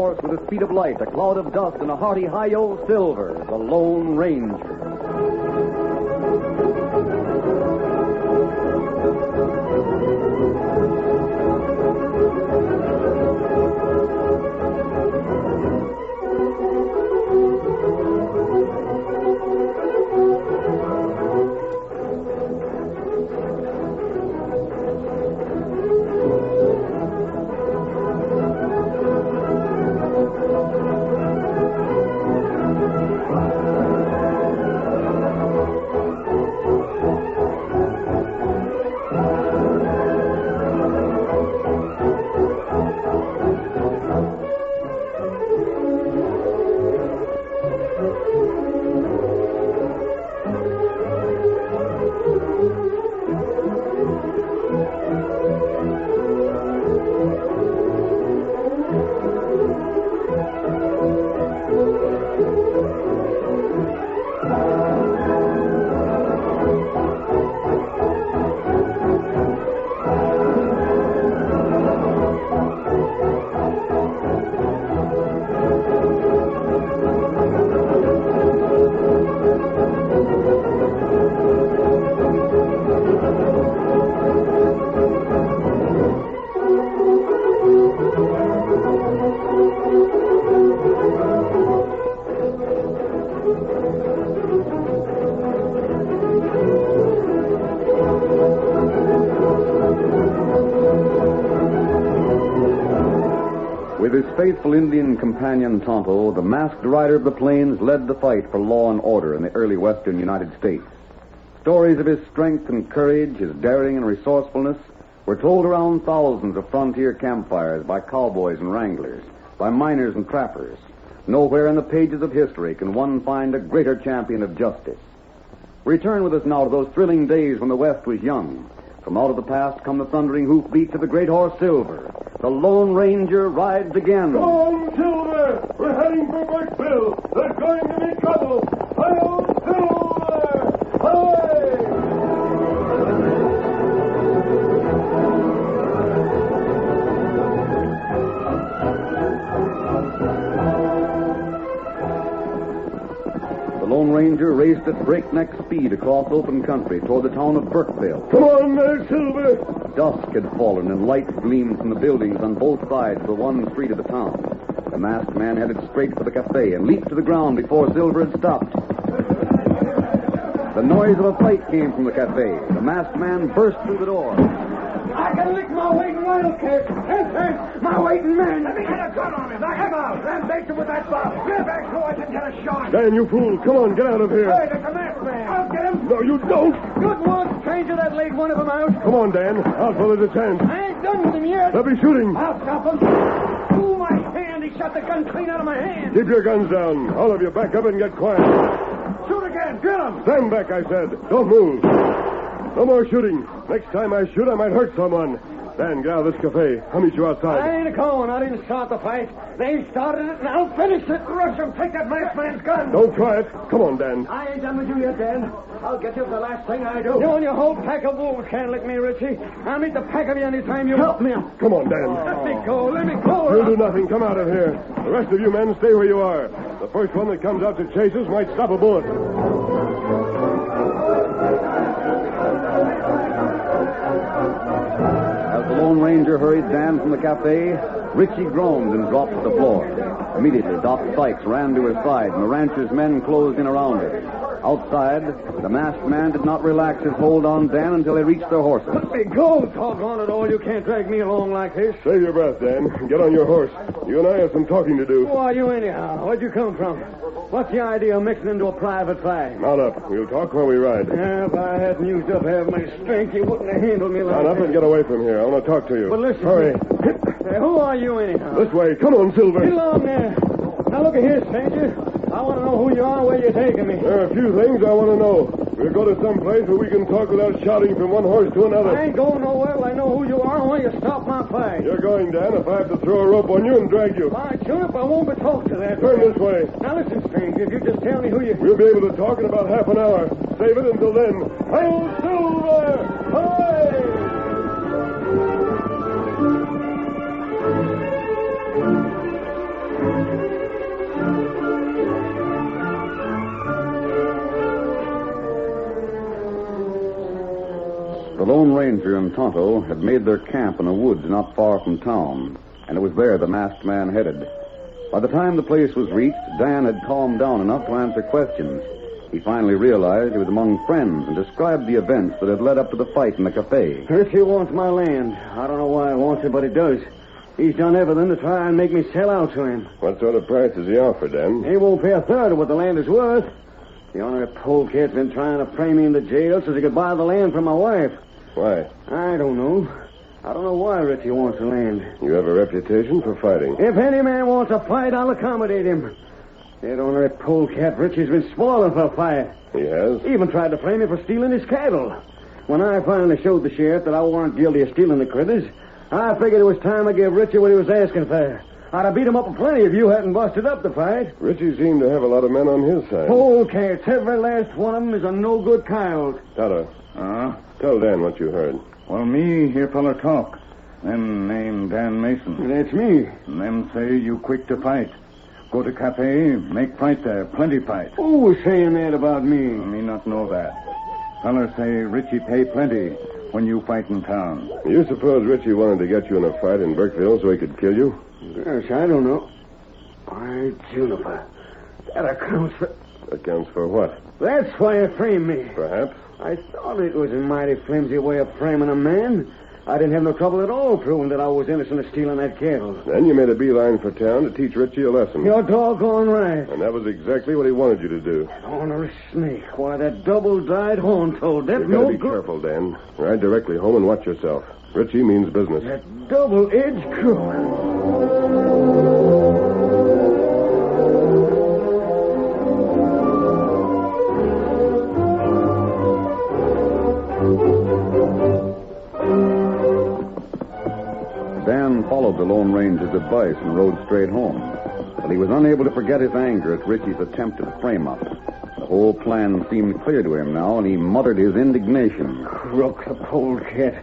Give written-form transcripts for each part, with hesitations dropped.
horse with a speed of light, a cloud of dust, and a hearty hi-yo, Silver, the Lone Ranger. With his faithful Indian companion Tonto, the masked rider of the plains led the fight for law and order in the early western United States. Stories of his strength and courage, his daring and resourcefulness, were told around thousands of frontier campfires by cowboys and wranglers, by miners and trappers. Nowhere in the pages of history can one find a greater champion of justice. Return with us now to those thrilling days when the West was young. From out of the past come the thundering hoofbeats of the great horse Silver. The Lone Ranger rides again. Go on, Silver! We're heading for Burkeville. There's going to be trouble. Hi-yo, Silver! Hi! The Lone Ranger raced at breakneck speed across open country toward the town of Burkeville. Come on there, Silver! Dusk had fallen, and lights gleamed from the buildings on both sides of the one street of the town. The masked man headed straight for the cafe and leaped to the ground before Silver had stopped. The noise of a fight came from the cafe. The masked man burst through the door. I can lick my weight in wildcat. Hey, my weight in men. Let me get a gun on him. Knock him out. Rampage him with that box. Get back so I can get a shot. Dan, you fool. Come on, get out of here. Hey, there's a masked man. I'll get him. No, you don't. Good one, stranger. That laid one of them out. Come on, Dan. I'll follow his hand. I ain't done with him yet. They'll be shooting. I'll stop him. Ooh, my hand. He shot the gun clean out of my hand. Keep your guns down. All of you back up and get quiet. Shoot again. Drill him. Stand back, I said. Don't move. No more shooting. Next time I shoot, I might hurt someone. Dan, get out of this cafe. I'll meet you outside. I ain't going. I didn't start the fight. They started it, and I'll finish it. Rush him. Take that masked man's gun. Don't try it. Come on, Dan. I ain't done with you yet, Dan. I'll get you for the last thing I do. You and your whole pack of wolves can't lick me, Richie. I'll meet the pack of you any time you help me. Come on, Dan. Let me go. Let me go. You'll do nothing. Come out of here. The rest of you men, stay where you are. The first one that comes out to chase us might stop a bullet. As the Lone Ranger hurried Dan from the cafe, Richie groaned and dropped to the floor. Immediately, Doc Sykes ran to his side, and the rancher's men closed in around him. Outside, the masked man did not relax his hold on Dan until they reached their horses. Let me go, doggone it all. You can't drag me along like this. Save your breath, Dan. Get on your horse. You and I have some talking to do. Who are you anyhow? Where'd you come from? What's the idea of mixing into a private fight? Mount up. We'll talk while we ride. Yeah, if I hadn't used up half my strength, you wouldn't have handled me like Mount up that. and get away from here. I want to talk to you. But listen. Hurry. Hey, who are you anyhow? This way. Come on, Silver. Get along there. Now look at here, stranger. I want to know who you are and where you're taking me. There are a few things I want to know. We'll go to some place where we can talk without shouting from one horse to another. I ain't going nowhere till I know who you are and where you stop my fight. You're going, Dan, if I have to throw a rope on you and drag you. All right, sure, if I won't be talked to that. Turn this way. Now listen, stranger, if you just tell me who you... We'll be able to talk in about half an hour. Save it until then. Hail Silver! Hooray! Ranger and Tonto had made their camp in the woods not far from town, and it was there the masked man headed. By the time the place was reached, Dan had calmed down enough to answer questions. He finally realized he was among friends and described the events that had led up to the fight in the cafe. Richie wants my land. I don't know why he wants it, but he does. He's done everything to try and make me sell out to him. What sort of price has he offered, then? He won't pay a third of what the land is worth. The owner of polecat's been trying to frame me into jail so he could buy the land from my wife. Why? I don't know. I don't know why Richie wants the land. You have a reputation for fighting. If any man wants a fight, I'll accommodate him. That owner of polecat, Richie's been spoiling for a fight. He has? He even tried to frame me for stealing his cattle. When I finally showed the sheriff that I weren't guilty of stealing the critters, I figured it was time I gave Richie what he was asking for. I'd have beat him up plenty if you hadn't busted up the fight. Richie seemed to have a lot of men on his side. Polecats, every last one of them is a no-good coyote. Tonto. Tell Dan what you heard. Well, me hear feller talk. Them named Dan Mason. That's me. And them say you quick to fight. Go to cafe, make fight there, plenty fight. Who was saying that about me? Me not know that. Feller say Richie pay plenty when you fight in town. You suppose Richie wanted to get you in a fight in Burkeville so he could kill you? Yes, I don't know. By Juniper. That accounts for... Accounts for what? That's why he framed me. Perhaps. I thought it was a mighty flimsy way of framing a man. I didn't have no trouble at all proving that I was innocent of stealing that cattle. Then you made a beeline for town to teach Richie a lesson. You're doggone right. And that was exactly what he wanted you to do. That ornery snake. Why, that double-dyed horn toad. That You gotta be careful, Dan. Ride directly home and watch yourself. Richie means business. That double-edged crook. Dan followed the Lone Ranger's advice and rode straight home. But he was unable to forget his anger at Richie's attempt at a frame-up. The whole plan seemed clear to him now, and he muttered his indignation. Crook, the polecat.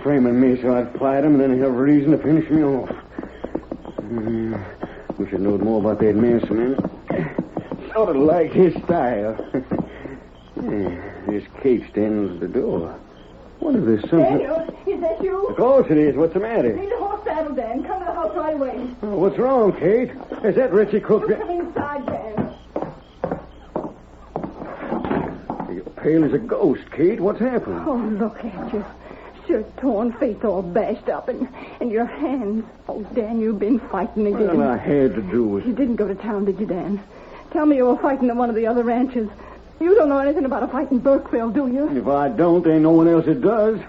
Framing me so I'd fight him, and then he'll have reason to finish me off. Wish I'd known more about that Mason. Sort of like his style. This Kate standing at the door. What is this? Daniel, is that you? Of course it is. What's the matter? Need a horse saddle, Dan. Come to the house right away. Oh, what's wrong, Kate? Is that Richie Cook? You come inside, Dan. You're pale as a ghost, Kate. What's happened? Oh, look at you. Shirt torn, face all bashed up, and your hands. Oh, Dan, you've been fighting again. Well, I had to do it. You didn't go to town, did you, Dan? Tell me you were fighting at one of the other ranches. You don't know anything about a fight in Burkeville, do you? If I don't, there ain't no one else that does.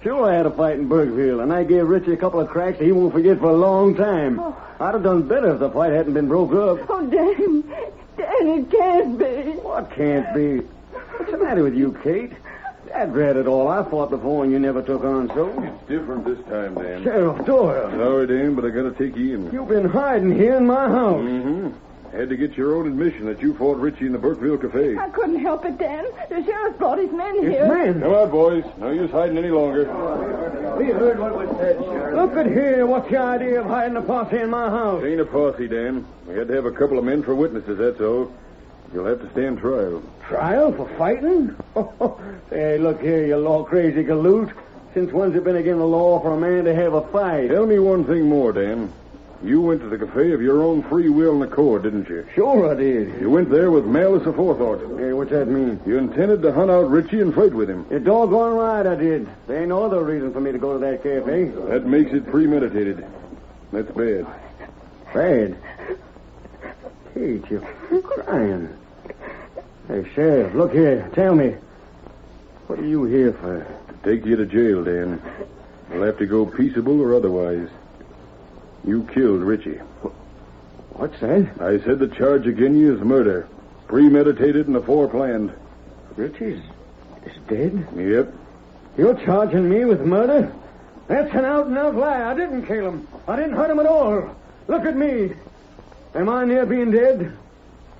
Sure, I had a fight in Burkeville, and I gave Richie a couple of cracks that he won't forget for a long time. Oh. I'd have done better if the fight hadn't been broke up. Oh, Dan, it can't be. What can't be? What's the matter with you, Kate? That dread it all. I fought before and you never took on so. It's different this time, Dan. Sheriff Doyle. Sorry, Dan, but I gotta take you in. You've been hiding here in my house. Mm-hmm. Had to get your own admission that you fought Richie in the Burkeville Cafe. I couldn't help it, Dan. The sheriff brought his men His here. men? Come on, boys. No use hiding any longer. We heard what was said, Sheriff. Look at here. What's your idea of hiding a posse in my house? It ain't a posse, Dan. We had to have a couple of men for witnesses, that's all. You'll have to stand trial. Trial for fighting? Hey, look here, you law-crazy galoot. Since when's it been against the law for a man to have a fight? Tell me one thing more, Dan. You went to the cafe of your own free will and accord, didn't you? Sure I did. You went there with malice aforethought. Hey, what's that mean? You intended to hunt out Richie and fight with him. You're doggone right I did. There ain't no other reason for me to go to that cafe. That makes it premeditated. That's bad. Bad? Kate, you're crying. Hey, Sheriff, look here. Tell me. What are you here for? To take you to jail, Dan. You'll have to go peaceable or otherwise. You killed Richie. What's that? I said the charge against you is murder. Premeditated and aforeplanned. Richie's dead? Yep. You're charging me with murder? That's an out-and-out lie. I didn't kill him. I didn't hurt him at all. Look at me. Am I near being dead?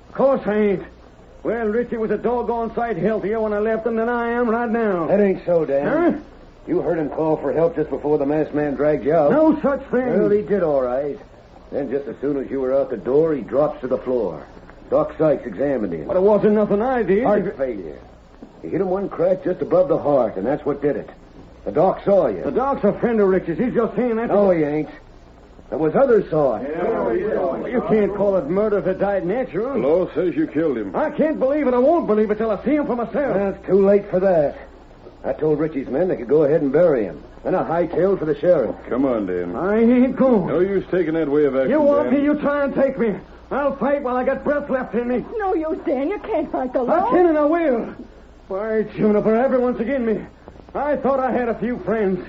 Of course I ain't. Well, Richie was a doggone sight healthier when I left him than I am right now. That ain't so, Dan. Huh? You heard him call for help just before the masked man dragged you out. No such thing. Well, he did all right. Then just as soon as you were out the door, he drops to the floor. Doc Sykes examined him. But it wasn't nothing I did. Heart failure. He hit him one crack just above the heart, and that's what did it. The doc saw you. The dog's a friend of Rich's. He's just saying that. No, he ain't. There was others saw it. You can't call it murder if it died natural. The law says you killed him. I can't believe it. I won't believe it till I see him for myself. Well, it's too late for that. I told Richie's men they could go ahead and bury him. And I hightailed for the sheriff. Come on, Dan. I ain't going. No use taking that way of action, You want Dan. me, you try and take me. I'll fight while I got breath left in me. No use, Dan. You can't fight the law. I can and I will. Why, Juniper, everyone's against me. I thought I had a few friends.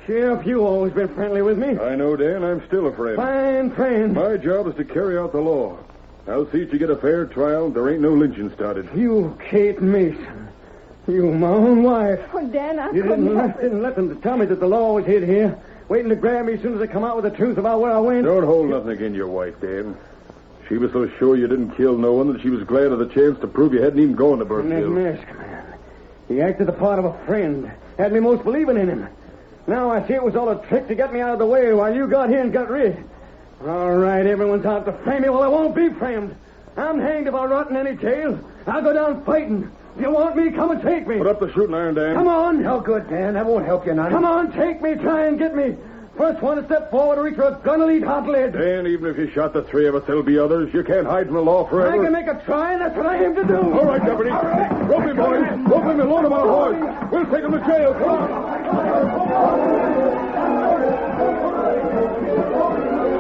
Sheriff, you always been friendly with me. I know, Dan. I'm still a friend. Fine friend. My job is to carry out the law. I'll see that you get a fair trial. There ain't no lynching started. You, Kate Mason. You, my own wife. Oh, Dan, I You couldn't help it. didn't let them tell me that the law was hid here, waiting to grab me as soon as they come out with the truth about where I went. Don't hold nothing against your wife, Dan. She was so sure you didn't kill no one that she was glad of the chance to prove you hadn't even gone to And that Burkeville. mask man. He acted the part of a friend. Had me most believing in him. Now I see it was all a trick to get me out of the way while you got here and got rid. All right, everyone's out to frame me. Well, I won't be framed. I'm hanged if I'll rot in any jail. I'll go down fighting. If you want me, come and take me. Put up the shooting iron, Dan. Come on. No good, Dan. That won't help you none. Come on, take me. Try and get me. First one to step forward to reach for a gun will eat hot lead. Dan, even if you shot the three of us, there'll be others. You can't hide from the law forever. I can make a try, and that's what I aim to do. All right, Deputy. Rope him, boys. Rope him and load him on a horse. We'll take him to jail. Come on.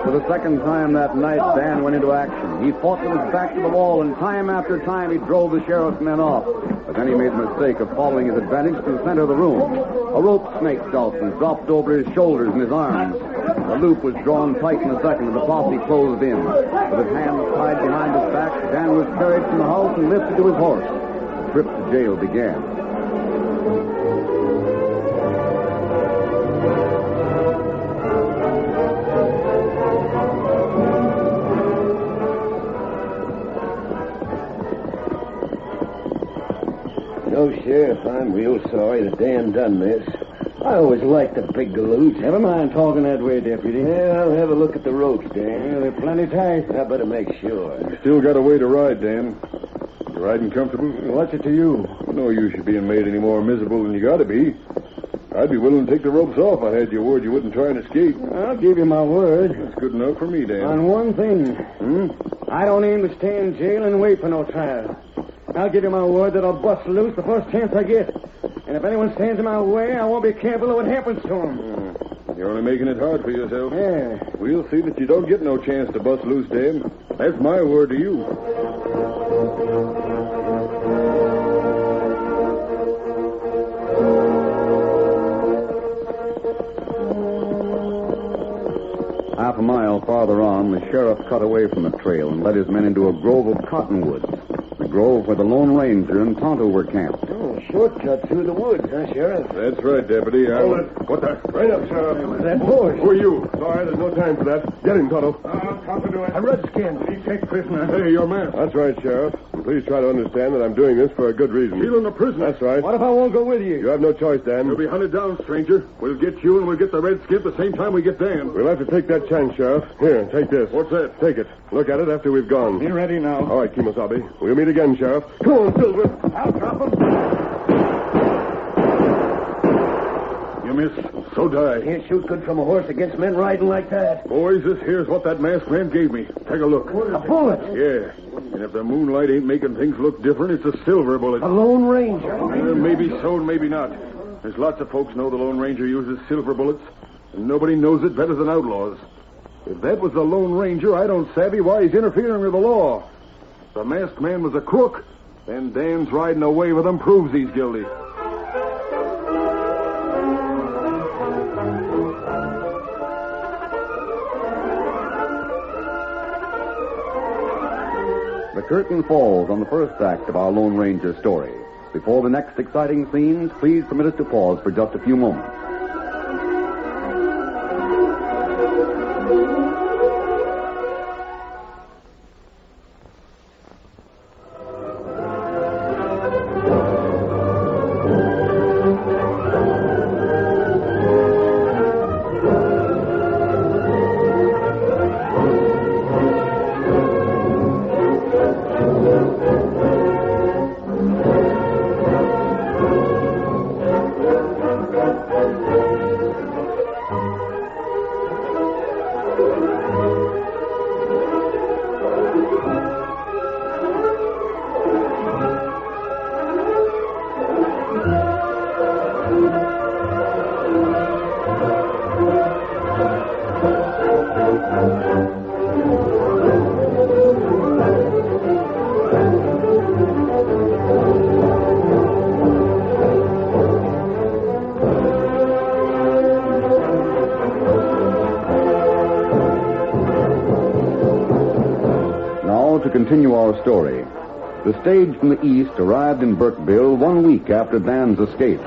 For the second time that night, Dan went into action. He fought with his back to the wall, and time after time he drove the sheriff's men off. But then he made the mistake of following his advantage to the center of the room. A rope snaked out and dropped over his shoulders and his arms. The loop was drawn tight in a second, and the posse closed in. With his hands tied behind his back, Dan was carried from the house and lifted to his horse. The trip to jail began. No, Sheriff, I'm real sorry that Dan done this. I always liked the big galoot. Never mind talking that way, Deputy. Yeah, I'll have a look at the ropes, Dan. Yeah, they're plenty tight. I better make sure. You still got a way to ride, Dan. You riding comfortable? What's it to you? No use you being made any more miserable than you got to be. I'd be willing to take the ropes off if I had your word you wouldn't try and escape. I'll give you my word. That's good enough for me, Dan. On one thing. I don't aim to stay in jail and wait for no trial. I'll give you my word that I'll bust loose the first chance I get. And if anyone stands in my way, I won't be careful of what happens to him. You're only making it hard for yourself. Yeah. We'll see that you don't get no chance to bust loose, Dan. That's my word to you. Half a mile farther on, the sheriff cut away from the trail and led his men into a grove of cottonwoods. The grove where the Lone Ranger and Tonto were camped. Oh, shortcut through the woods, huh, Sheriff? That's right, Deputy. Hold it. What the? Right up, Sheriff. That horse. Who are you? Sorry, there's no time for that. Get him, Tonto. Come to do it. A redskin. He take prisoner. Hey, your man. That's right, Sheriff. And please try to understand that I'm doing this for a good reason. Stealing a prisoner. That's right. What if I won't go with You you? have no choice, Dan. You'll be hunted down, stranger. We'll get you and we'll get the redskin at the same time we get Dan. We'll have to take that chance, Sheriff. Here, take this. What's that? Take it. Look at it after we've gone. Be ready now. All right, Kimosabe. We'll meet again, Sheriff. Come on, Silver. I'll drop him. You miss, so die. Can't shoot good from a horse against men riding like that. Boys, this here's what that masked man gave me. Take a look. A bullet. Yeah. And if the moonlight ain't making things look different, it's a silver bullet. A Lone Ranger. Maybe so and maybe not. There's lots of folks know the Lone Ranger uses silver bullets, and nobody knows it better than outlaws. If that was the Lone Ranger, I don't savvy why he's interfering with the law. If the masked man was a crook, then Dan's riding away with him proves he's guilty. The curtain falls on the first act of our Lone Ranger story. Before the next exciting scenes, please permit us to pause for just a few moments. continue our story. The stage from the east arrived in Burkeville 1 week after Dan's escape.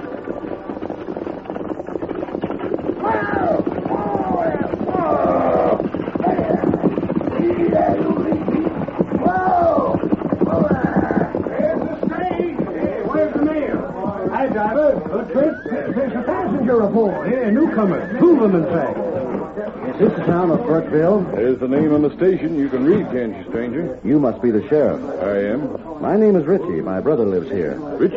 There's a passenger aboard. Yeah, newcomer. Two of them, in fact. Is this the town of Burkeville? There's the name on the station. You can read, can't you, stranger? You must be the sheriff. I am. My name is Richie. My brother lives here. Richie?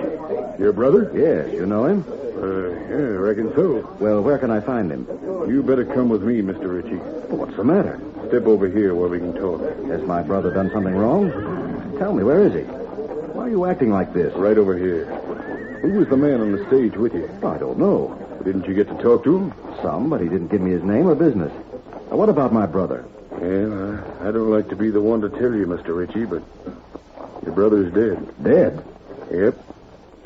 Your brother? Yes, you know him? Yeah, I reckon so. Well, where can I find him? You better come with me, Mr. Richie. What's the matter? Step over here where we can talk. Has my brother done something wrong? Tell me, where is he? Why are you acting like this? Right over here. Who was the man on the stage with you? I don't know. Didn't you get to talk to him? Some, but he didn't give me his name or business. Now, what about my brother? Well, I don't like to be the one to tell you, Mr. Richie, but your brother's dead. Dead? Yep.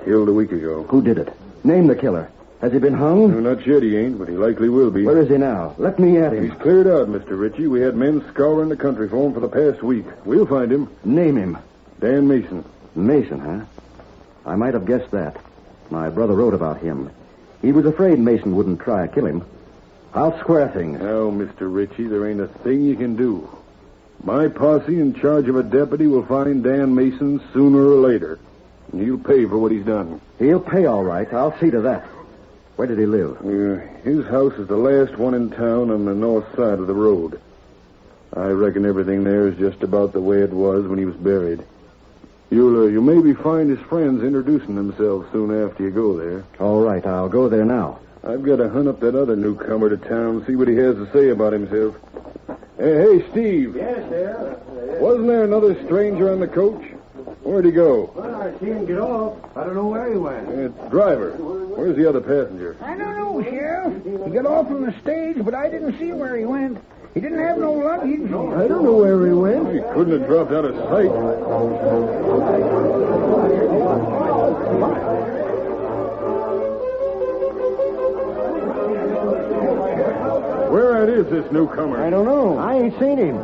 Killed a week ago. Who did it? Name the killer. Has he been hung? No, not yet he ain't, but he likely will be. Where is he now? Let me at him. He's cleared out, Mr. Richie. We had men scouring the country for him for the past week. We'll find him. Name him. Dan Mason. Mason, huh? I might have guessed that. My brother wrote about him. He was afraid Mason wouldn't try to kill him. I'll square things. Now, Mr. Richie, there ain't a thing you can do. My posse in charge of a deputy will find Dan Mason sooner or later. And he'll pay for what he's done. He'll pay all right. I'll see to that. Where did he live? His house is the last one in town on the north side of the road. I reckon everything there is just about the way it was when he was buried. You'll maybe find his friends introducing themselves soon after you go there. All right, I'll go there now. I've got to hunt up that other newcomer to town, see what he has to say about himself. Hey, Steve. Yes, sir. Wasn't there another stranger on the coach? Where'd he go? Well, I see him get off. I don't know where he went. Driver. Where's the other passenger? I don't know, Sheriff. He got off from the stage, but I didn't see where he went. He didn't have no luggage. I don't know where he went. He couldn't have dropped out of sight. Where at is this newcomer? I don't know. I ain't seen him. I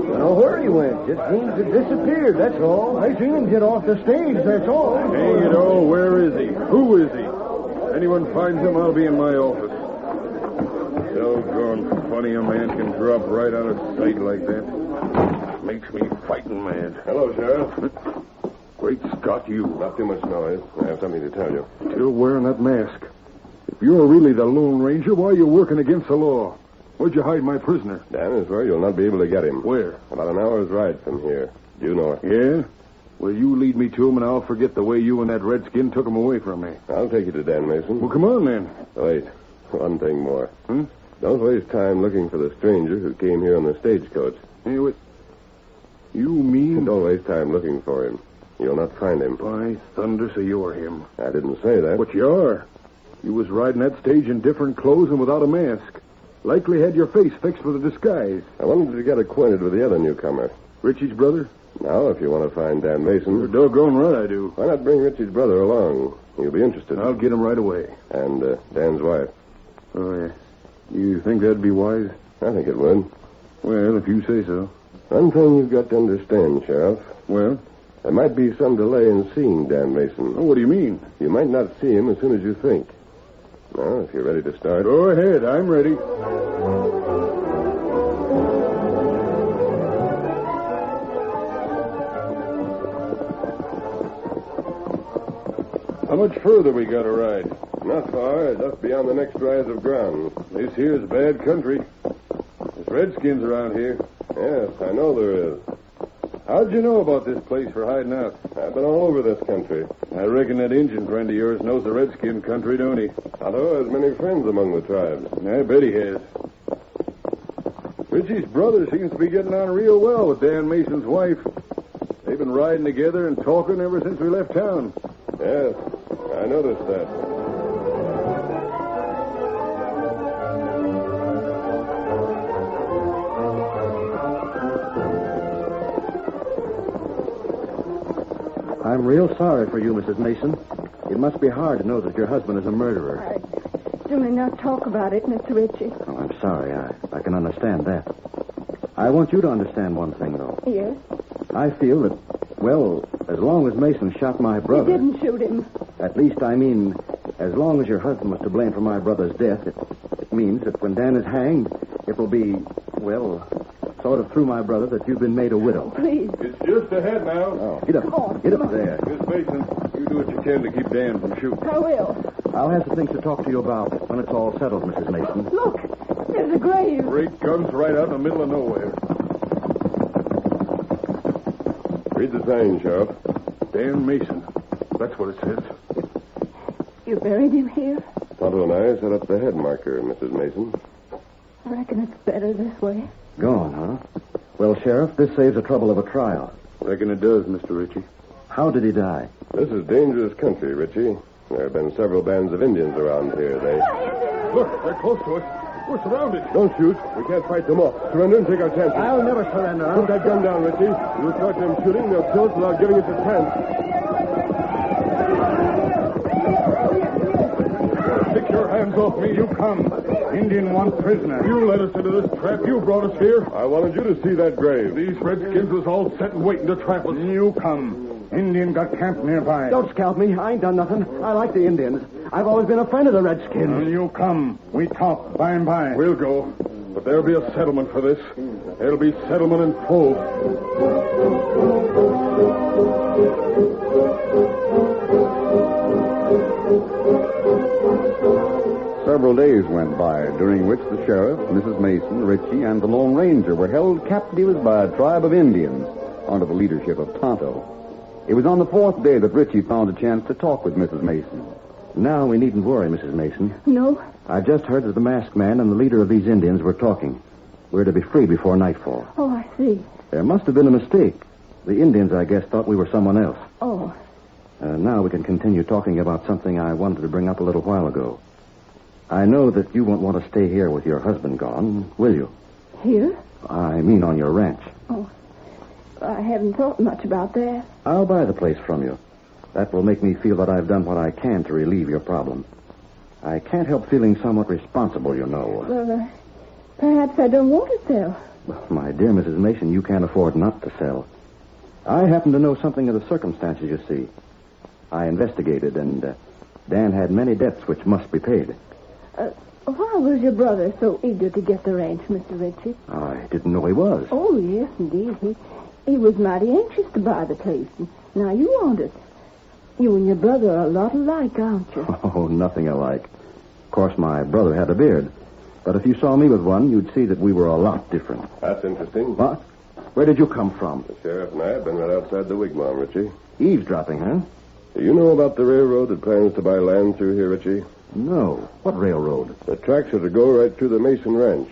don't know where he went. Just seems to disappeared, that's all. I seen him get off the stage, that's all. Hang it all, where is he? Who is he? Anyone finds him, I'll be in my office. Doggone funny a man can drop right out of sight like that. Makes me fighting mad. Hello, Sheriff. Great Scott, you. Not too much noise. I have something to tell you. Still wearing that mask. If you're really the Lone Ranger, why are you working against the law? Where'd you hide my prisoner? Dan is where you'll not be able to get him. Where? About an hour's ride from here. Do you know it? Yeah? Well, you lead me to him, and I'll forget the way you and that redskin took him away from me. I'll take you to Dan Mason. Well, come on, then. Wait. One thing more. Hmm? Don't waste time looking for the stranger who came here on the stagecoach. Hey, what? You mean? Don't waste time looking for him. You'll not find him. By thunder, so you're him. I didn't say that. But you are. You was riding that stage in different clothes and without a mask. Likely had your face fixed with a disguise. I wanted to get acquainted with the other newcomer. Richie's brother? Now, if you want to find Dan Mason... You're doggone right I do. Why not bring Richie's brother along? He'll be interested. I'll get him right away. And Dan's wife. Oh, yeah. You think that'd be wise? I think it would. Well, if you say so. One thing you've got to understand, Sheriff. Well? There might be some delay in seeing Dan Mason. Oh, what do you mean? You might not see him as soon as you think. Now, if you're ready to start... Go ahead. I'm ready. How much further we got to ride? Not far, just beyond the next rise of ground. This here's bad country. There's redskins around here. Yes, I know there is. How'd you know about this place for hiding out? I've been all over this country. I reckon that Indian friend of yours knows the redskin country, don't he? Otto has many friends among the tribes. I bet he has. Richie's brother seems to be getting on real well with Dan Mason's wife. They've been riding together and talking ever since we left town. Yes, I noticed that. I'm real sorry for you, Mrs. Mason. It must be hard to know that your husband is a murderer. sooner not talk about it, Mr. Ritchie. Oh, I'm sorry. I can understand that. I want you to understand one thing, though. Yes? I feel that, well, as long as Mason shot my brother... You didn't shoot him. At least, I mean, as long as your husband was to blame for my brother's death, it means that when Dan is hanged, it will be, well, sort of through my brother that you've been made a widow. Please. It's just ahead now. Oh, get up. Come on, Get come up on. there. Miss Mason, you do what you can to keep Dan from shooting. I will. I'll have some things to talk to you about when it's all settled, Mrs. Mason. Look, there's a grave. Great guns right out in the middle of nowhere. Read the sign, Sheriff. Dan Mason. That's what it says. You buried him here? Tonto and I set up the head marker, Mrs. Mason. I reckon it's better this way. Gone, huh? Well, Sheriff, this saves the trouble of a trial. Reckon it does, Mr. Ritchie. How did he die? This is dangerous country, Ritchie. There have been several bands of Indians around here. Look, they're close to us. We're surrounded. Don't shoot. We can't fight them off. Surrender and take our chances. I'll never surrender. Put that gun down, Ritchie. You start them shooting, they'll kill us without giving us a chance. Take your hands off me. You come. Indian want prisoner. You led us into this trap. You brought us here. I wanted you to see that grave. These redskins was all set and waiting to trap us. You come. Indian got camp nearby. Don't scalp me. I ain't done nothing. I like the Indians. I've always been a friend of the Redskins. You come. We talk by and by. We'll go. But there'll be a settlement for this. There'll be settlement in full. Several days went by, during which the sheriff, Mrs. Mason, Ritchie, and the Lone Ranger were held captives by a tribe of Indians under the leadership of Tonto. It was on the fourth day that Ritchie found a chance to talk with Mrs. Mason. Now we needn't worry, Mrs. Mason. No? I just heard that the masked man and the leader of these Indians were talking. We're to be free before nightfall. Oh, I see. There must have been a mistake. The Indians, I guess, thought we were someone else. Oh, Now we can continue talking about something I wanted to bring up a little while ago. I know that you won't want to stay here with your husband gone, will you? here? I mean on your ranch. Oh, I haven't thought much about that. I'll buy the place from you. That will make me feel that I've done what I can to relieve your problem. I can't help feeling somewhat responsible, you know. Well, perhaps I don't want to sell. My dear Mrs. Mason, you can't afford not to sell. I happen to know something of the circumstances, you see. I investigated, and Dan had many debts which must be paid. Why was your brother so eager to get the ranch, Mr. Ritchie? I didn't know he was. Oh, yes, indeed. He was mighty anxious to buy the place. Now you want it. You and your brother are a lot alike, aren't you? Oh, nothing alike. Of course, my brother had a beard. But if you saw me with one, you'd see that we were a lot different. That's interesting. What? Where did you come from? The sheriff and I have been right outside the wigwam, Ritchie. Eavesdropping, huh? Do you know about the railroad that plans to buy land through here, Ritchie? No. What railroad? The tracks are to go right through the Mason Ranch.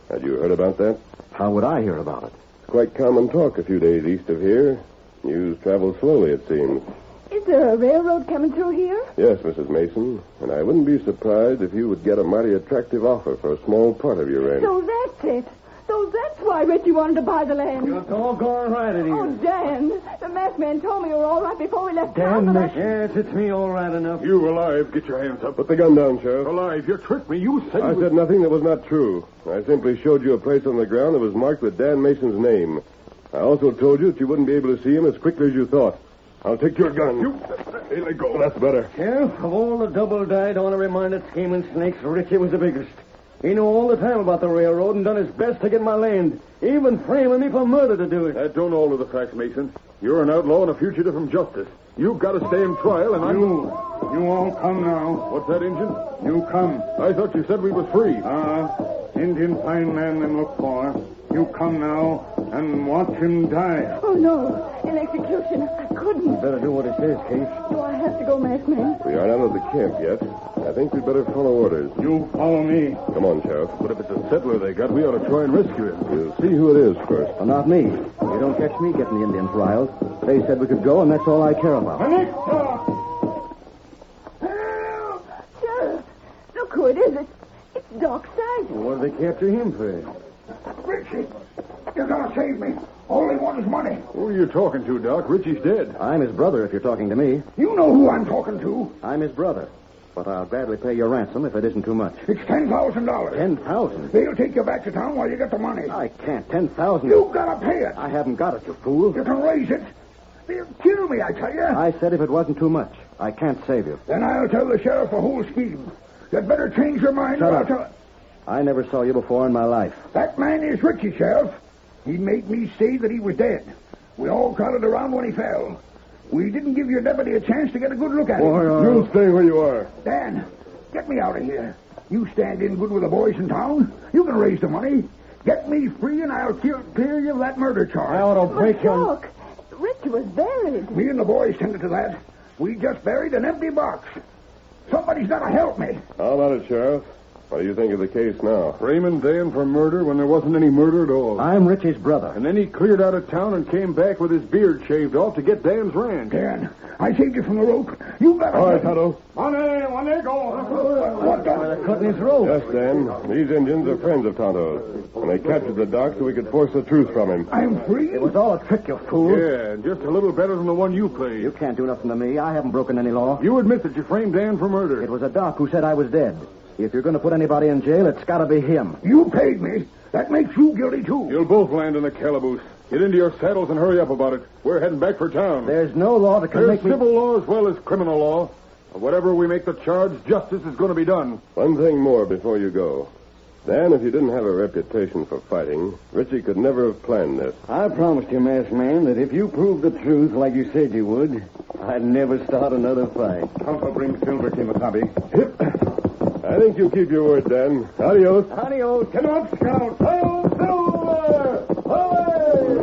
Had you heard about that? How would I hear about it? It's quite common talk a few days east of here. News travels slowly, it seems. Is there a railroad coming through here? Yes, Mrs. Mason. And I wouldn't be surprised if you would get a mighty attractive offer for a small part of your ranch. So that's it. So that's why Ritchie wanted to buy the land. You're doggone right it is. Oh, Dan, the masked man told me you were all right before we left Dan, town. yes, it's me all right enough. You alive. Get your hands up. Put the gun down, Sheriff. Alive. You tricked me. You said... I said nothing that was not true. I simply showed you a place on the ground that was marked with Dan Mason's name. I also told you that you wouldn't be able to see him as quickly as you thought. I'll take your gun. Hey, let go. That's better. Sheriff, of all the double-dyed, ornament scheming snakes, Ritchie was the biggest. He knew all the time about the railroad and done his best to get my land. Even framing me for murder to do it. That don't alter the facts, Mason. You're an outlaw and a fugitive from justice. You've got to stay in trial, and You all come now. What's that, Injun? You come. I thought you said we was free. Indian fine man them look for. You come now and watch him die. Oh, no. An execution. I couldn't. Better do what he says, Case. Do I have to go, masked man? We aren't out of the camp yet. I think we'd better follow orders. You follow me. Come on, Sheriff. But if it's a settler they got, we ought to try and rescue him. We'll see who it is first. Well, not me. You don't catch me getting the Indians riled. They said we could go, and that's all I care about. Sheriff, look who it is. It's Doc Sizer. What did they capture him for? Ritchie, you're going to save me. All they want is money. Who are you talking to, Doc? Ritchie's dead. I'm his brother, if you're talking to me. You know who I'm talking to. I'm his brother. But I'll gladly pay your ransom if it isn't too much. It's $10,000. 10,000? They'll take you back to town while you get the money. I can't. 10,000. You gotta pay it. I haven't got it, you fool. You can raise it. They'll kill me, I tell you. I said if it wasn't too much. I can't save you. Then I'll tell the sheriff the whole scheme. You'd better change your mind. Shut or up. I'll tell... I never saw you before in my life. That man is Richie, Sheriff. He made me say that he was dead. We all crowded around when he fell. We didn't give your deputy a chance to get a good look at him. You stay where you are. Dan, get me out of here. You stand in good with the boys in town. You can raise the money. Get me free, and I'll clear you of that murder charge. I ought to break your... Look, Richie was buried. Me and the boys tended to that. We just buried an empty box. Somebody's got to help me. How about it, Sheriff? What do you think of the case now? Raymond Dan for murder when there wasn't any murder at all. I'm Richie's brother. And then he cleared out of town and came back with his beard shaved off to get Dan's ranch. Dan, I saved you from the rope. You got All right, Tonto. On there, go. What the... They're cutting his rope. Yes, Dan. These Indians are friends of Tonto's. And they captured the doc so we could force the truth from him. I'm free? It was all a trick, you fool. Yeah, and just a little better than the one you played. You can't do nothing to me. I haven't broken any law. You admit that you framed Dan for murder. It was a doc who said I was dead. If you're going to put anybody in jail, it's got to be him. You paid me. That makes you guilty, too. You'll both land in the calaboose. Get into your saddles and hurry up about it. We're heading back for town. There's no law that can There's make me... civil law as well as criminal law. Whatever we make the charge, justice is going to be done. One thing more before you go. Dan, if you didn't have a reputation for fighting, Richie could never have planned this. I promised you, masked man, that if you proved the truth like you said you would, I'd never start another fight. Tonto brings silver, Timothy. I think you keep your word, Dan. Adios. Adios. Come on, Scout. Hail Silver! Away!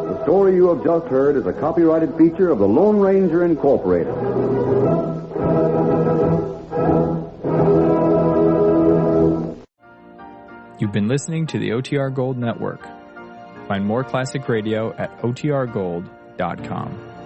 The story you have just heard is a copyrighted feature of the Lone Ranger Incorporated. You've been listening to the OTR Gold Network. Find more classic radio at otrgold.com.